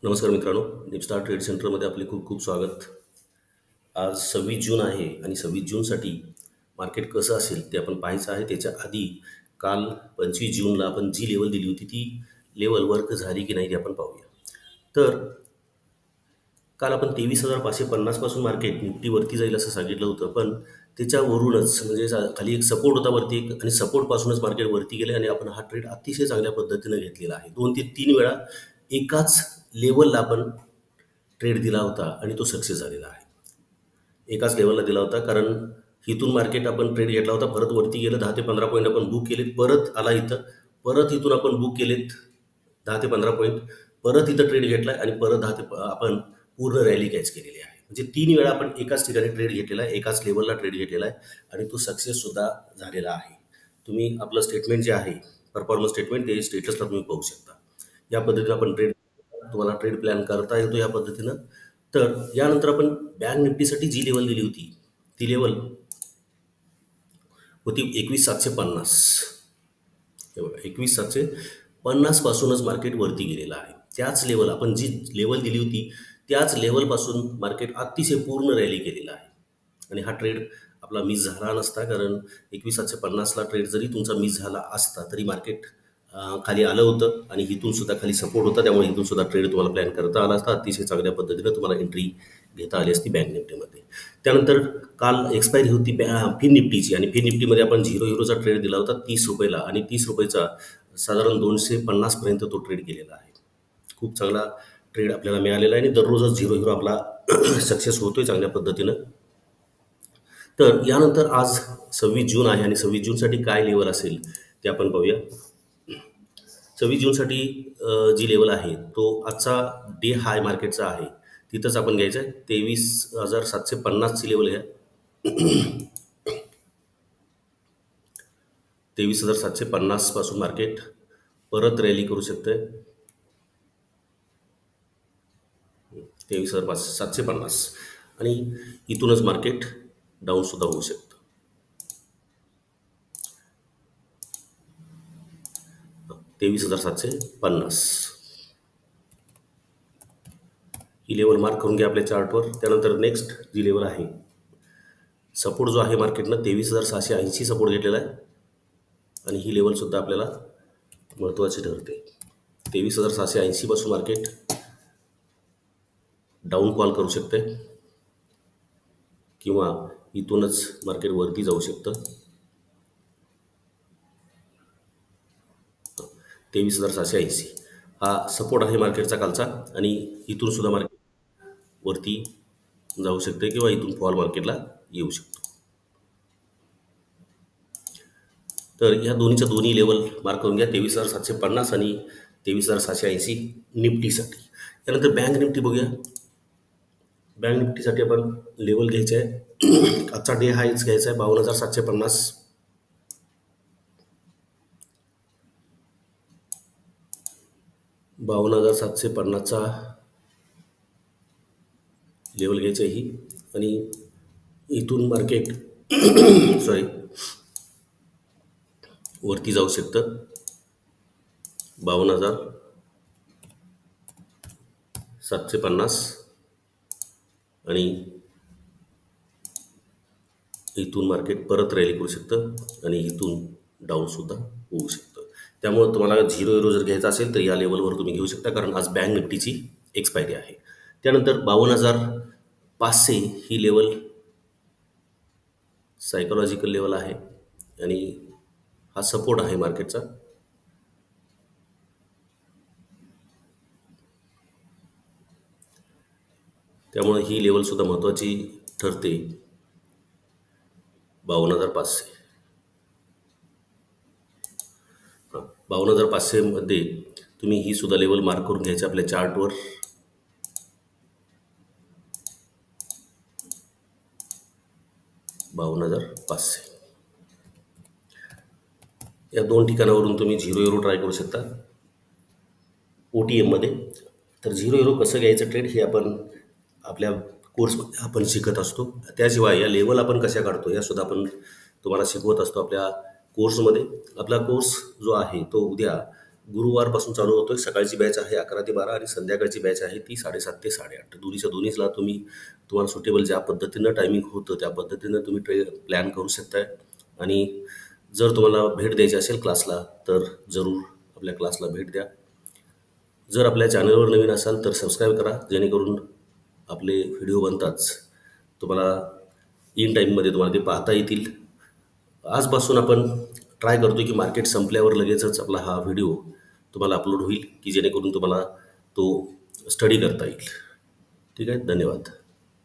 नमस्कार मित्रांनो, निपस्टार ट्रेड सेंटरमध्ये आपले खूप खूप स्वागत. आज 26 जून आहे आणि 26 जूनसाठी मार्केट कसं असेल ते आपण पाहायचं आहे. त्याच्या आधी काल 25 जूनला आपण जी लेवल दिली होती ती लेवल वर्क झाली की नाही ते आपण पाहूया. तर काल आपण 23,550 पासून मार्केट निफ्टीवरती जाईल असं सांगितलं होतं, पण त्याच्यावरूनच म्हणजे खाली एक सपोर्ट होता वरती आणि सपोर्टपासूनच मार्केट वरती गेले आणि आपण हा ट्रेड अतिशय चांगल्या पद्धतीनं घेतलेला आहे. 2 ते 3 वेळा एकाच लेवलला आपण ट्रेड दिला होता आणि तो सक्सेस झालेला आहे. एकाच लेवलला दिला होता, कारण इथून मार्केट आपण ट्रेड घेतला होता, परत वरती गेलं, 10 ते 15 पॉईंट आपण बुक केलेत, परत आला इथं, परत इथून आपण बुक केलेत 10 ते 15 पॉईंट, परत इथं ट्रेड घेतलाय आणि परत आपण पूर्ण रॅली कॅच केलेली आहे. म्हणजे 3 वेळा आपण एकाच ठिकाणी ट्रेड घेतलेला आहे, एकाच लेवलला ट्रेड घेतलेला आहे आणि तो सक्सेस सुद्धा झालेला आहे. तुम्ही आपलं स्टेटमेंट जे आहे, परफॉर्मन्स स्टेटमेंट, ते स्टेटसला तुम्ही पाहू शकता. या पद्धतीनं आपण ट्रेड, तुम्हाला ट्रेड प्लॅन करता येतो या पद्धतीनं. तर यानंतर आपण बँक निफ्टीसाठी जी लेवल दिली होती ती लेवल होती 21,750. हे बघा, 21,750 पासूनच मार्केट वरती गेलेलं आहे. त्याच लेवल, आपण जी लेवल दिली होती त्याच लेवलपासून मार्केट अतिशय पूर्ण रॅली केलेला आहे आणि हा ट्रेड आपला मिस झाला नसता, कारण 21,750ला ट्रेड जरी तुमचा मिस झाला असता तरी मार्केट खाली आलं होतं आणि इथून सुद्धा खाली सपोर्ट होता, त्यामुळे इथून सुद्धा ट्रेड तुम्हाला प्लॅन करता आला असता. अतिशय चांगल्या पद्धतीनं तुम्हाला एंट्री घेता आली असती बँक निफ्टीमध्ये. त्यानंतर काल एक्सपायरी होती फिन निफ्टीची आणि फिन निफ्टीमध्ये आपण 0 युरोचा ट्रेड दिला होता 30 रुपयाला आणि 30 रुपयाचा साधारण 250 पर्यंत तो ट्रेड केलेला आहे. खूप चांगला ट्रेड आपल्याला मिळालेला आहे आणि दररोजच 0 युरो आपला सक्सेस होतोय चांगल्या पद्धतीनं. तर यानंतर आज 26 जून आहे आणि 26 जूनसाठी काय लेवल असेल ते आपण पाहूया. 26 जूनसाठी जी लेवल आहे तो आजचा डे हाय मार्केटचा आहे, तिथंच आपण घ्यायचं आहे. 23,750ची लेवल घ्या. 23,750 पासून मार्केट परत रॅली करू शकतंय. 23,750 आणि इथूनच मार्केट डाऊन सुद्धा होऊ शकतं. 23,750 ही लेवल मार्क करून घ्या आपल्या चार्टवर. त्यानंतर नेक्स्ट जी लेवल आहे, सपोर्ट जो आहे मार्केटनं 23,680 सपोर्ट घेतलेला आहे आणि ही लेवलसुद्धा आपल्याला महत्त्वाची ठरते. 23,680 पासून मार्केट डाऊन कॉल करू शकते किंवा इथूनच मार्केट वरती जाऊ शकतं. 23,680 हा सपोर्ट आहे मार्केटचा कालचा आणि इथून सुद्धा मार्केट वरती जाऊ शकते किंवा इथून फॉल मार्केटला येऊ शकतो. तर या दोन्ही लेवल मार्क करून घ्या, 23,750 आणि 23,680 निफ्टीसाठी. त्यानंतर बँक निफ्टी बघूया. बँक निफ्टीसाठी आपण लेवल घ्यायचं आहे, आजचा डे हायच घ्यायचा आहे 52,750. 52,750चा लेवल घ्यायचं आहे ही आणि इथून मार्केट सॉरी वरती जाऊ शकतं 52,750 आणि इथून मार्केट परत रॅली करू शकतं आणि इथून डाऊन सुद्धा होऊ शकतं. त्यामुळे तुम्हाला 0 युरो जर घ्यायचा असेल तर या लेवलवर तुम्ही घेऊ शकता, कारण आज बँक निफ्टीची एक्सपायरी आहे. त्यानंतर 52,500 ही लेवल सायकोलॉजिकल लेवल आहे आणि हा सपोर्ट आहे मार्केटचा. त्यामुळे ही लेवलसुद्धा महत्त्वाची ठरते. 52,500 52,500मध्ये तुम्ही ही सुद्धा लेवल मार्क करून घ्यायची आपल्या चार्टवर. या दोन ठिकाणावरून तुम्ही 0 युरो ट्राय करू शकता OTMमध्ये. तर 0 युरो कसं घ्यायचं ट्रेड हे आपण आपल्या कोर्समध्ये आपण शिकत असतो. त्याशिवाय या लेवल आपण कशा काढतो यासुद्धा आपण तुम्हाला शिकवत असतो आपल्या कोर्समध्ये. आपला कोर्स जो आहे तो उद्या गुरुवारपासून चालू होतो आहे. सकाळची बॅच आहे 11 ते 12 आणि संध्याकाळची बॅच आहे ती 7:30 ते 8:30. दोन्हीला तुम्हाला सुटेबल ज्या पद्धतीनं टायमिंग होतं त्या पद्धतीनं तुम्ही प्लॅन करू शकताय. आणि जर तुम्हाला भेट द्यायची असेल क्लासला तर जरूर आपल्या क्लासला भेट द्या. जर आपल्या चॅनलवर नवीन असाल तर सबस्क्राईब करा, जेणेकरून आपले व्हिडिओ बनताच तुम्हाला इन टाईममध्ये तुम्हाला ते पाहता येतील. आजपासून आपण ट्राय करतो की मार्केट संपल्यावर लगेचच आपला हा व्हिडिओ तुम्हाला अपलोड होईल, की जेणेकरून तुम्हाला तो स्टडी करता येईल. ठीक आहे, धन्यवाद.